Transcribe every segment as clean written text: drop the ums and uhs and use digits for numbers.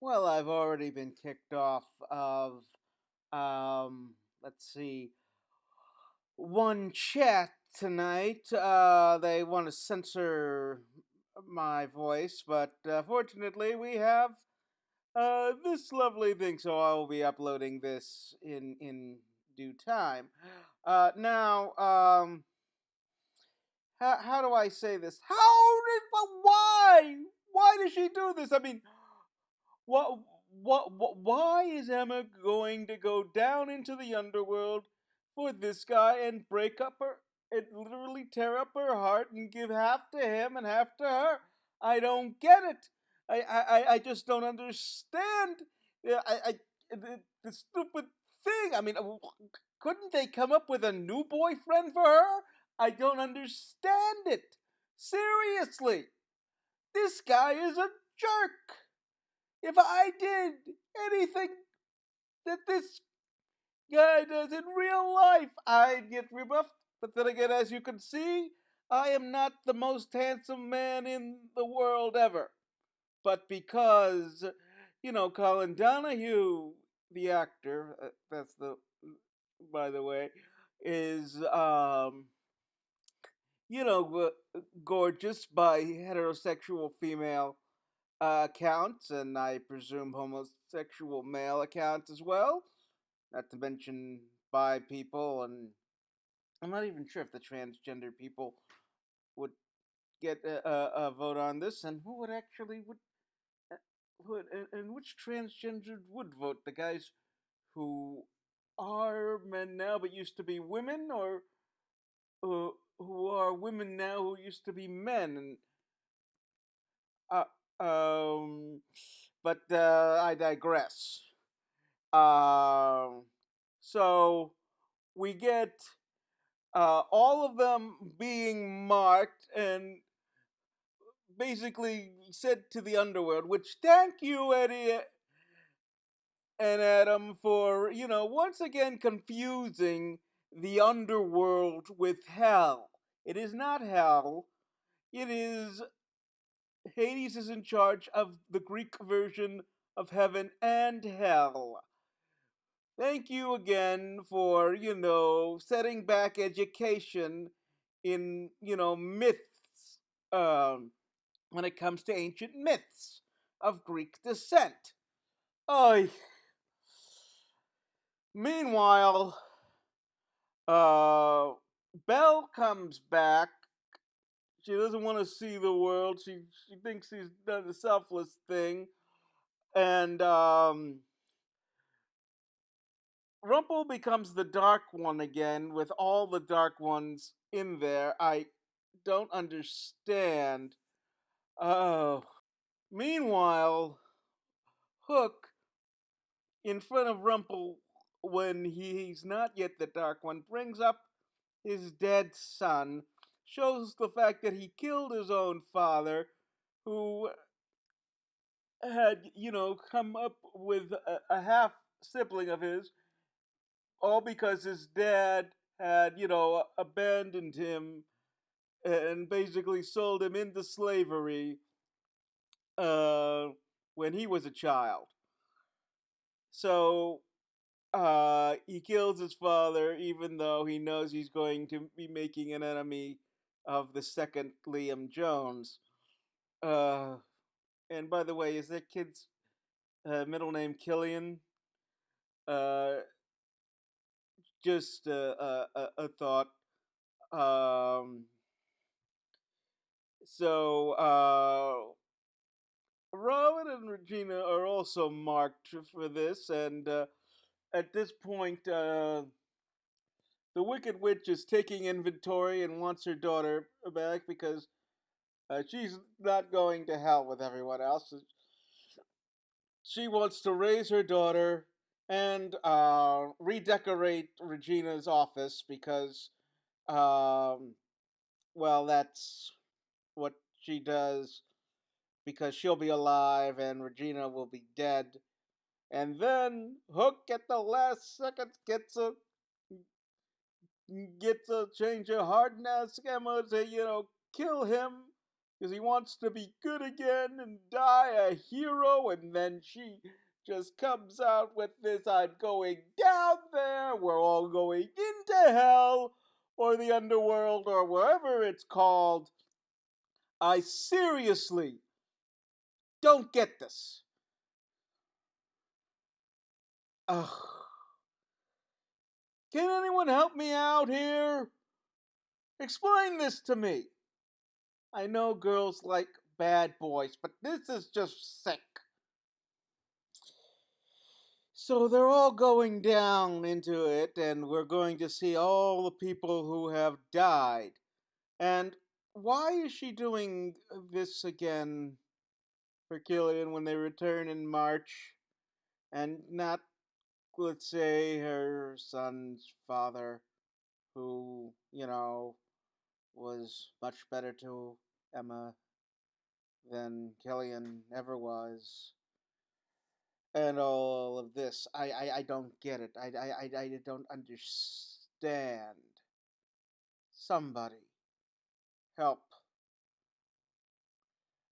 Well, I've already been kicked off of, let's see, one chat tonight. They want to censor my voice, but fortunately, we have this lovely thing, so I will be uploading this in due time. Now, how do I say this? Why does she do this? I mean, what, why is Emma going to go down into the underworld for this guy and break up her, and literally tear up her heart and give half to him and half to her? I don't get it. I just don't understand. The stupid thing. I mean, couldn't they come up with a new boyfriend for her? I don't understand it. Seriously, this guy is a jerk. If I did anything that this guy does in real life, I'd get rebuffed. But then again, as you can see, I am not the most handsome man in the world ever. But because, Colin Donahue, the actor, that's the, by the way, is, gorgeous by heterosexual female accounts, and I presume homosexual male accounts as well. Not to mention bi people, and I'm not even sure if the transgender people would get a vote on this, and who would actually uh, and which transgender would vote? The guys who are men now but used to be women, or who are women now who used to be men? And uh, um, but I digress. Um, so we get all of them being marked and basically sent to the underworld. Which thank you, Eddie and Adam, for once again confusing the underworld with hell. It is not hell. It is Hades is in charge of the Greek version of heaven and hell. Thank you again for, setting back education in, myths, when it comes to ancient myths of Greek descent. Oh, meanwhile, uh, Belle comes back. She doesn't want to see the world. She thinks she's done a selfless thing. And, Rumple becomes the Dark One again with all the Dark Ones in there. I don't understand. Oh. Meanwhile, Hook, in front of Rumple, when he's not yet the Dark One, brings up his dead son, shows the fact that he killed his own father, who had, come up with a half sibling of his, all because his dad had, abandoned him and basically sold him into slavery uh, when he was a child. So he kills his father, even though he knows he's going to be making an enemy of the second Liam Jones. Uh, and by the way, is that kid's middle name Killian? Uh, just a thought. Um, so Robin and Regina are also marked for this, and at this point, the Wicked Witch is taking inventory and wants her daughter back because she's not going to hell with everyone else. She wants to raise her daughter and redecorate Regina's office because, um, well, that's what she does because she'll be alive and Regina will be dead. And then Hook at the last second gets a change of heart and asks Emma to, kill him because he wants to be good again and die a hero, and then she just comes out with this: I'm going down there, we're all going into hell, or the underworld, or wherever it's called. I seriously don't get this. Ugh. Can anyone help me out here? Explain this to me. I know girls like bad boys, but this is just sick. So they're all going down into it, and we're going to see all the people who have died. And why is she doing this again for Killian when they return in March? And not, let's say, her son's father, who, was much better to Emma than Killian ever was. And all of this. I don't get it. I don't understand. Somebody help.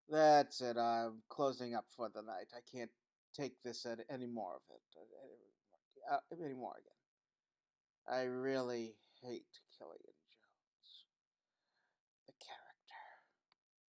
That's it. I'm closing up for the night. I can't take this any more of it. Any more again. I really hate Killian.